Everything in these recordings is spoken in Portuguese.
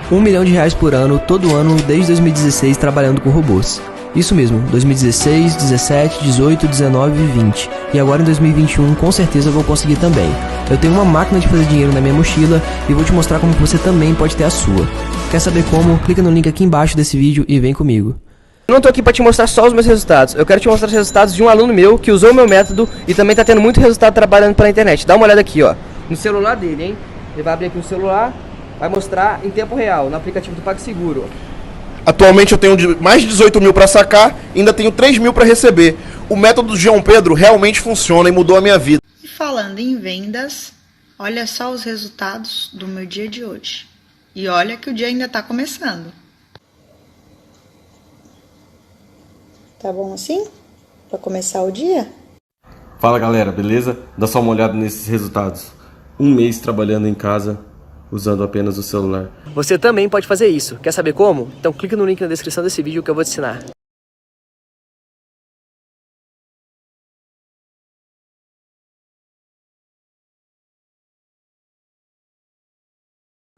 R$ 1 milhão por ano, todo ano, desde 2016, trabalhando com robôs. Isso mesmo, 2016, 17, 18, 19 e 20. E agora em 2021, com certeza eu vou conseguir também. Eu tenho uma máquina de fazer dinheiro na minha mochila e vou te mostrar como você também pode ter a sua. Quer saber como? Clica no link aqui embaixo desse vídeo e vem comigo. Eu não tô aqui pra te mostrar só os meus resultados, eu quero te mostrar os resultados de um aluno meu que usou o meu método e também tá tendo muito resultado trabalhando pela internet. Dá uma olhada aqui, ó, no celular dele, hein? Ele vai abrir aqui o celular, vai mostrar em tempo real, no aplicativo do PagSeguro. Atualmente eu tenho mais de 18 mil para sacar e ainda tenho 3 mil para receber. O método do João Pedro realmente funciona e mudou a minha vida. E falando em vendas, olha só os resultados do meu dia de hoje. E olha que o dia ainda está começando. Tá bom assim? Para começar o dia? Fala galera, beleza? Dá só uma olhada nesses resultados. Um mês trabalhando em casa, usando apenas o celular. Você também pode fazer isso. Quer saber como? Então clica no link na descrição desse vídeo que eu vou te ensinar.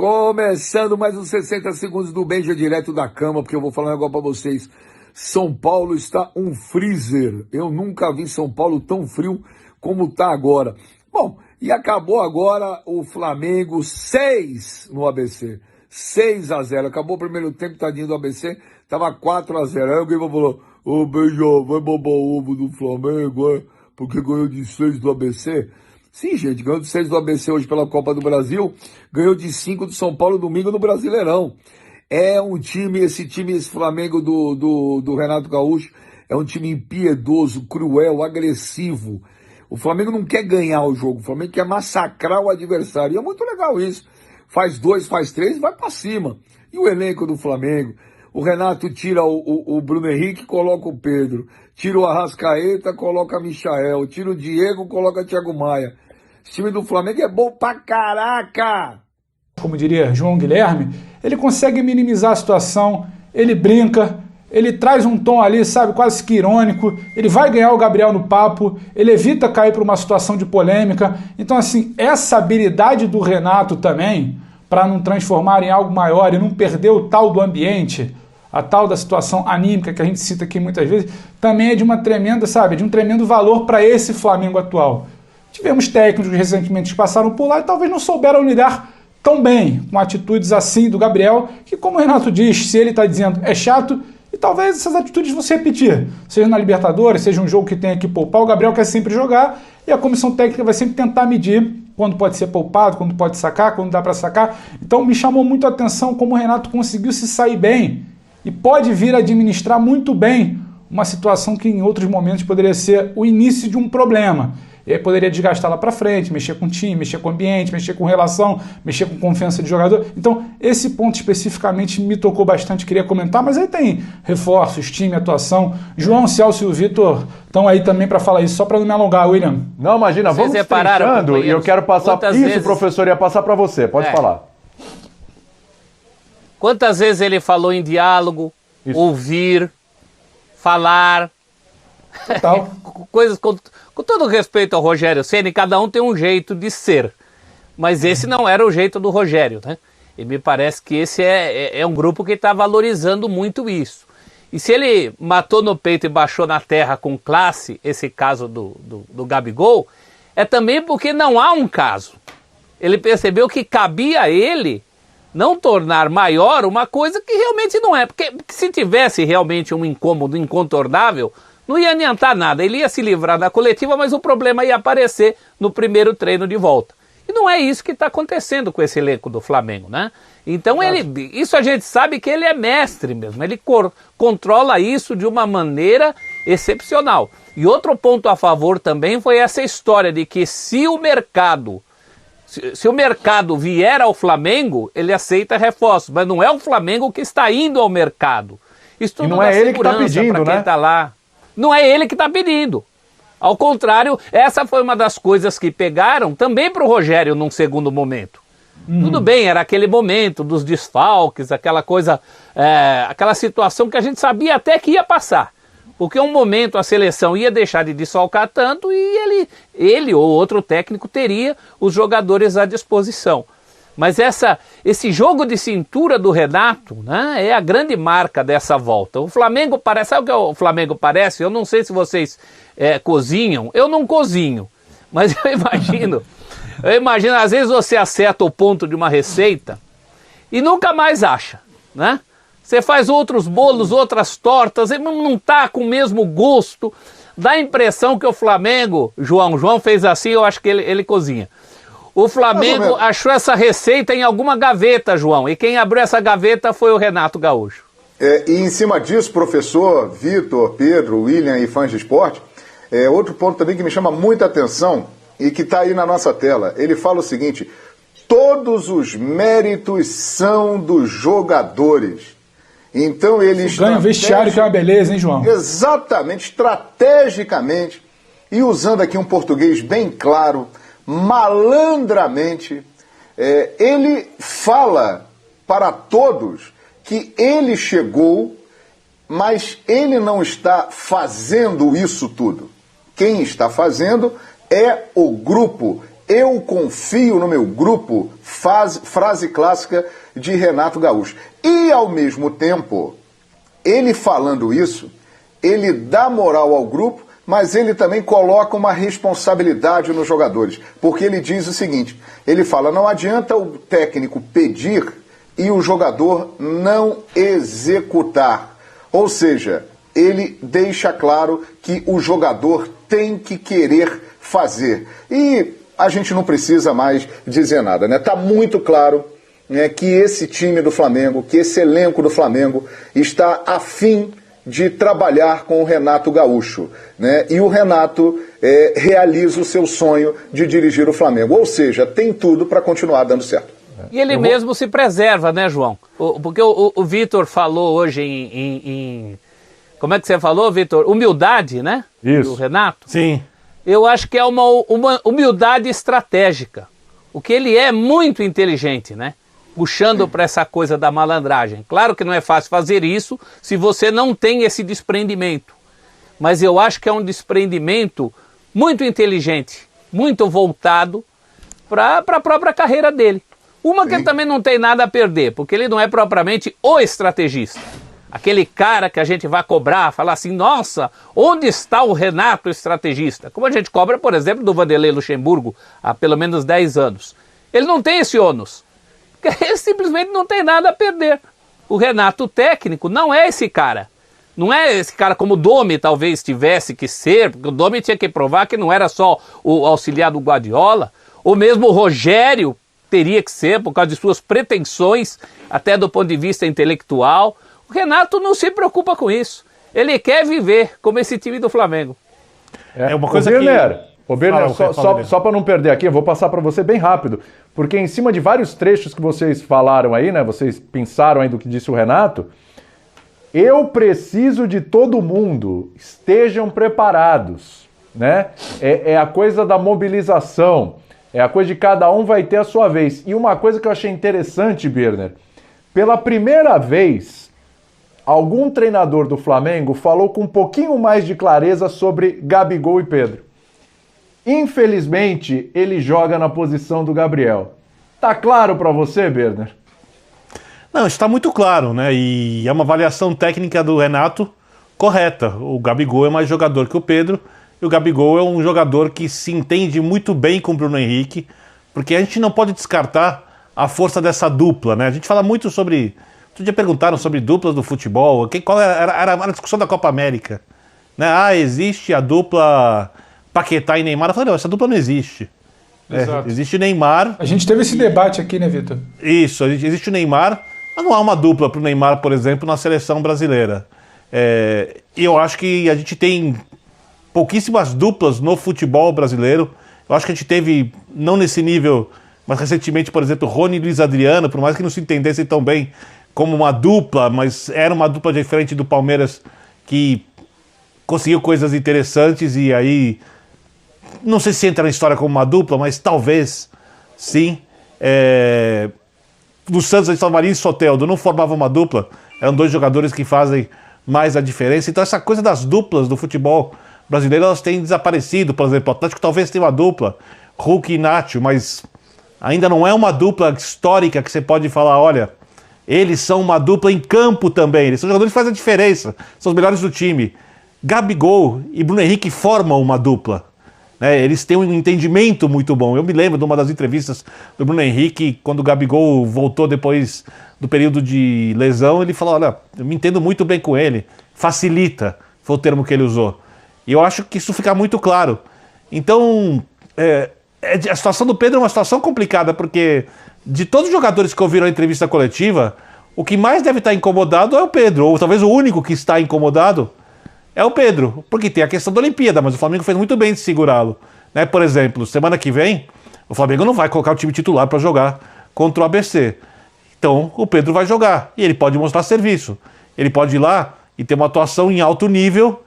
Começando mais uns 60 segundos do Benja direto da cama, porque eu vou falar um negócio pra vocês. São Paulo está um freezer. Eu nunca vi São Paulo tão frio como tá agora. Bom, e acabou agora o Flamengo 6 no ABC. 6-0. Acabou o primeiro tempo, tadinho do ABC. Tava 4-0. Aí alguém falou, ô Benja, vai babar o ovo do Flamengo, é? Porque ganhou de 6 do ABC. Sim, gente, ganhou de 6 do ABC hoje pela Copa do Brasil, ganhou de 5 do São Paulo domingo no Brasileirão. É um time, esse Flamengo do Renato Gaúcho, é um time impiedoso, cruel, agressivo. O Flamengo não quer ganhar o jogo, o Flamengo quer massacrar o adversário. E é muito legal isso. Faz 2, faz 3 e vai pra cima. E o elenco do Flamengo? O Renato tira o Bruno Henrique, coloca o Pedro. Tira o Arrascaeta, coloca o Michael. Tira o Diego, coloca o Thiago Maia. Esse time do Flamengo é bom pra caraca! Como diria João Guilherme, ele consegue minimizar a situação, ele brinca, ele traz um tom ali, sabe, quase que irônico, ele vai ganhar o Gabriel no papo, ele evita cair para uma situação de polêmica. Então, assim, essa habilidade do Renato também, para não transformar em algo maior e não perder o tal do ambiente, a tal da situação anímica que a gente cita aqui muitas vezes, também é de uma tremenda, sabe, de um tremendo valor para esse Flamengo atual. Tivemos técnicos recentemente que passaram por lá e talvez não souberam lidar tão bem com atitudes assim do Gabriel, que, como o Renato diz, se ele está dizendo é chato, e talvez essas atitudes vão se repetir, seja na Libertadores, seja um jogo que tenha que poupar, o Gabriel quer sempre jogar e a comissão técnica vai sempre tentar medir quando pode ser poupado, quando pode sacar, quando dá para sacar. Então me chamou muito a atenção como o Renato conseguiu se sair bem e pode vir a administrar muito bem uma situação que em outros momentos poderia ser o início de um problema. E aí poderia desgastar lá para frente, mexer com o time, mexer com o ambiente, mexer com relação, mexer com confiança de jogador. Então, esse ponto especificamente me tocou bastante, queria comentar, mas aí tem reforços, time, atuação. João, Celso e o Vitor estão aí também para falar isso, só para não me alongar, William. Não, imagina, vamos destrinchando e eu quero passar... Isso, vezes... professor, ia passar para você, pode falar. Quantas vezes ele falou em diálogo, ouvir, falar... Total. Coisas com todo respeito ao Rogério Ceni, cada um tem um jeito de ser, mas esse não era o jeito do Rogério, né? E me parece que esse é um grupo que está valorizando muito isso. E se ele matou no peito e baixou na terra com classe, esse caso do Gabigol, é também porque não há um caso. Ele percebeu que cabia a ele não tornar maior uma coisa que realmente não é, porque se tivesse realmente um incômodo incontornável, não ia adiantar nada, ele ia se livrar da coletiva, mas o problema ia aparecer no primeiro treino de volta. E não é isso que está acontecendo com esse elenco do Flamengo, né? Então isso a gente sabe que ele é mestre mesmo, ele controla isso de uma maneira excepcional. E outro ponto a favor também foi essa história de que se o mercado vier ao Flamengo, ele aceita reforços, mas não é o Flamengo que está indo ao mercado. Isso tudo não é ele que está pedindo, né? Tá lá. Não é ele que está pedindo. Ao contrário, essa foi uma das coisas que pegaram também para o Rogério num segundo momento. Tudo bem, era aquele momento dos desfalques, aquela coisa, aquela situação que a gente sabia até que ia passar. Porque um momento a seleção ia deixar de desfalcar tanto e ele ou outro técnico teria os jogadores à disposição. Mas esse jogo de cintura do Renato, né, é a grande marca dessa volta. O Flamengo parece... Sabe o que o Flamengo parece? Eu não sei se vocês cozinham. Eu não cozinho. Mas eu imagino, às vezes você acerta o ponto de uma receita e nunca mais acha, né? Você faz outros bolos, outras tortas, e não tá com o mesmo gosto. Dá a impressão que o Flamengo... João fez assim, eu acho que ele cozinha. O Flamengo achou essa receita em alguma gaveta, João, e quem abriu essa gaveta foi o Renato Gaúcho. E em cima disso, professor, Vitor, Pedro, William e fãs de esporte, outro ponto também que me chama muita atenção e que está aí na nossa tela. Ele fala o seguinte: todos os méritos são dos jogadores. Então eles... Ganha o vestiário, que é uma beleza, hein, João? Exatamente, estrategicamente, e usando aqui um português bem claro, malandramente, ele fala para todos que ele chegou, mas ele não está fazendo isso tudo. Quem está fazendo é o grupo. Eu confio no meu grupo, frase clássica de Renato Gaúcho. E, ao mesmo tempo, ele falando isso, ele dá moral ao grupo, mas ele também coloca uma responsabilidade nos jogadores. Porque ele diz o seguinte, ele fala, não adianta o técnico pedir e o jogador não executar. Ou seja, ele deixa claro que o jogador tem que querer fazer. E a gente não precisa mais dizer nada, né? Tá muito claro, né, que esse time do Flamengo, que esse elenco do Flamengo está afim de trabalhar com o Renato Gaúcho, né? E o Renato realiza o seu sonho de dirigir o Flamengo. Ou seja, tem tudo para continuar dando certo. E ele mesmo se preserva, né, João? Porque o Vitor falou hoje em... Como é que você falou, Vitor? Humildade, né? Isso. Do Renato? Sim. Eu acho que é uma humildade estratégica. O que ele é muito inteligente, né? Puxando para essa coisa da malandragem. Claro que não é fácil fazer isso se você não tem esse desprendimento. Mas eu acho que é um desprendimento muito inteligente, muito voltado para a própria carreira dele. Uma que ele também não tem nada a perder, porque ele não é propriamente o estrategista. Aquele cara que a gente vai cobrar, falar assim, nossa, onde está o Renato estrategista? Como a gente cobra, por exemplo, do Vanderlei Luxemburgo há pelo menos 10 anos. Ele não tem esse ônus. Ele simplesmente não tem nada a perder. O Renato técnico não é esse cara. Não é esse cara como o Domi talvez tivesse que ser, porque o Domi tinha que provar que não era só o auxiliar do Guardiola, ou mesmo o Rogério teria que ser, por causa de suas pretensões, até do ponto de vista intelectual. O Renato não se preocupa com isso. Ele quer viver como esse time do Flamengo. É uma coisa Berner, só para não perder aqui, eu vou passar para você bem rápido, porque em cima de vários trechos que vocês falaram aí, né, vocês pensaram aí do que disse o Renato, eu preciso de todo mundo, estejam preparados, né? É a coisa da mobilização, é a coisa de cada um vai ter a sua vez. E uma coisa que eu achei interessante, Berner, pela primeira vez, algum treinador do Flamengo falou com um pouquinho mais de clareza sobre Gabigol e Pedro. Infelizmente, ele joga na posição do Gabriel. Tá claro para você, Berner? Não, está muito claro, né? E é uma avaliação técnica do Renato correta. O Gabigol é mais jogador que o Pedro, e o Gabigol é um jogador que se entende muito bem com o Bruno Henrique, porque a gente não pode descartar a força dessa dupla, né? A gente fala muito sobre... Outro dia perguntaram sobre duplas do futebol, qual era a discussão da Copa América, né? Existe a dupla Paquetá e Neymar. Eu falei, não, essa dupla não existe. Existe o Neymar... A gente teve esse debate aqui, né, Vitor? Isso, existe o Neymar, mas não há uma dupla para o Neymar, por exemplo, na seleção brasileira. E eu acho que a gente tem pouquíssimas duplas no futebol brasileiro. Eu acho que a gente teve, não nesse nível, mas recentemente, por exemplo, Rony e Luiz Adriano, por mais que não se entendessem tão bem como uma dupla, mas era uma dupla diferente do Palmeiras que conseguiu coisas interessantes e aí... Não sei se entra na história como uma dupla, mas talvez sim. No Santos, Salvarinho e Soteldo não formavam uma dupla, eram dois jogadores que fazem mais a diferença. Então essa coisa das duplas do futebol brasileiro, elas têm desaparecido. Por exemplo, o Atlético talvez tenha uma dupla, Hulk e Nacho, mas Ainda não é uma dupla histórica que você pode falar, olha, eles são uma dupla em campo também. Eles são jogadores que fazem a diferença, são os melhores do time. Gabigol e Bruno Henrique formam uma dupla. Né? Eles têm um entendimento muito bom. Eu me lembro de uma das entrevistas do Bruno Henrique, quando o Gabigol voltou depois do período de lesão, ele falou, olha, eu me entendo muito bem com ele, facilita, foi o termo que ele usou. E eu acho que isso fica muito claro. Então, a situação do Pedro é uma situação complicada, porque de todos os jogadores que ouviram a entrevista coletiva, o que mais deve estar incomodado é o Pedro, ou talvez o único que está incomodado é o Pedro, porque tem a questão da Olimpíada, mas o Flamengo fez muito bem de segurá-lo. Né? Por exemplo, semana que vem, o Flamengo não vai colocar o time titular para jogar contra o ABC. Então, o Pedro vai jogar, e ele pode mostrar serviço. Ele pode ir lá e ter uma atuação em alto nível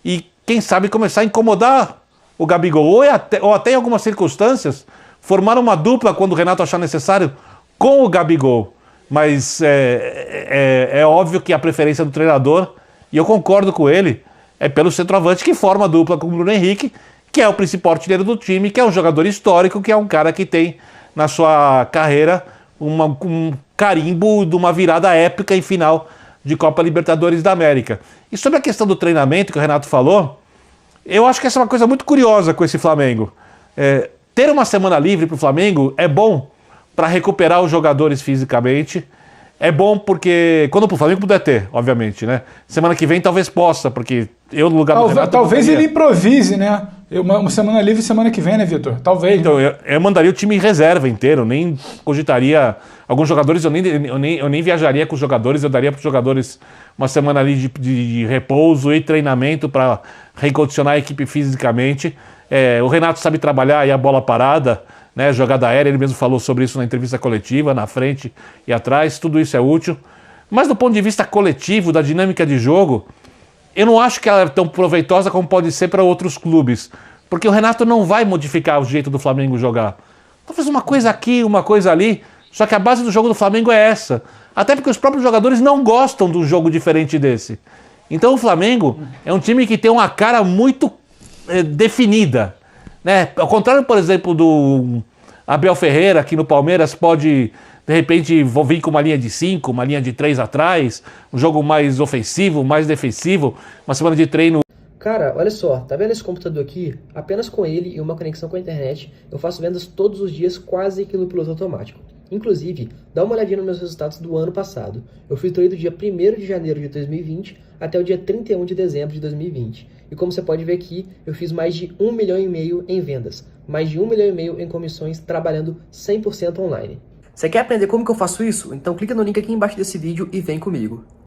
e, quem sabe, começar a incomodar o Gabigol, ou até em algumas circunstâncias, formar uma dupla quando o Renato achar necessário com o Gabigol. Mas é óbvio que a preferência do treinador, e eu concordo com ele, é pelo centroavante que forma a dupla com o Bruno Henrique, que é o principal artilheiro do time, que é um jogador histórico, que é um cara que tem na sua carreira um carimbo de uma virada épica em final de Copa Libertadores da América. E sobre a questão do treinamento que o Renato falou, eu acho que essa é uma coisa muito curiosa com esse Flamengo. Ter uma semana livre para o Flamengo é bom para recuperar os jogadores fisicamente. É bom porque, quando o Flamengo puder ter, obviamente, né? Semana que vem talvez possa, porque eu no lugar do Renato... Talvez ele improvise, né? Uma semana livre semana que vem, né, Vitor? Talvez. Então, eu mandaria o time em reserva inteiro, nem cogitaria... Alguns jogadores, eu nem viajaria com os jogadores, eu daria para os jogadores uma semana ali de repouso e treinamento para recondicionar a equipe fisicamente. O Renato sabe trabalhar e a bola parada, né, jogada aérea, ele mesmo falou sobre isso na entrevista coletiva, na frente e atrás, tudo isso é útil. Mas do ponto de vista coletivo, da dinâmica de jogo, eu não acho que ela é tão proveitosa como pode ser para outros clubes, porque o Renato não vai modificar o jeito do Flamengo jogar. Talvez uma coisa aqui, uma coisa ali, só que a base do jogo do Flamengo é essa. Até porque os próprios jogadores não gostam de um jogo diferente desse. Então o Flamengo é um time que tem uma cara muito definida. Né? Ao contrário, por exemplo, do Abel Ferreira, que no Palmeiras pode, de repente, vir com uma linha de 5, uma linha de 3 atrás, um jogo mais ofensivo, mais defensivo, uma semana de treino. Cara, olha só, tá vendo esse computador aqui? Apenas com ele e uma conexão com a internet, eu faço vendas todos os dias quase que no piloto automático. Inclusive, dá uma olhadinha nos meus resultados do ano passado. Eu filtrei do dia 1º de janeiro de 2020 até o dia 31 de dezembro de 2020. E como você pode ver aqui, eu fiz mais de 1,5 milhão em vendas, mais de 1,5 milhão em comissões, trabalhando 100% online. Você quer aprender como que eu faço isso? Então clica no link aqui embaixo desse vídeo e vem comigo.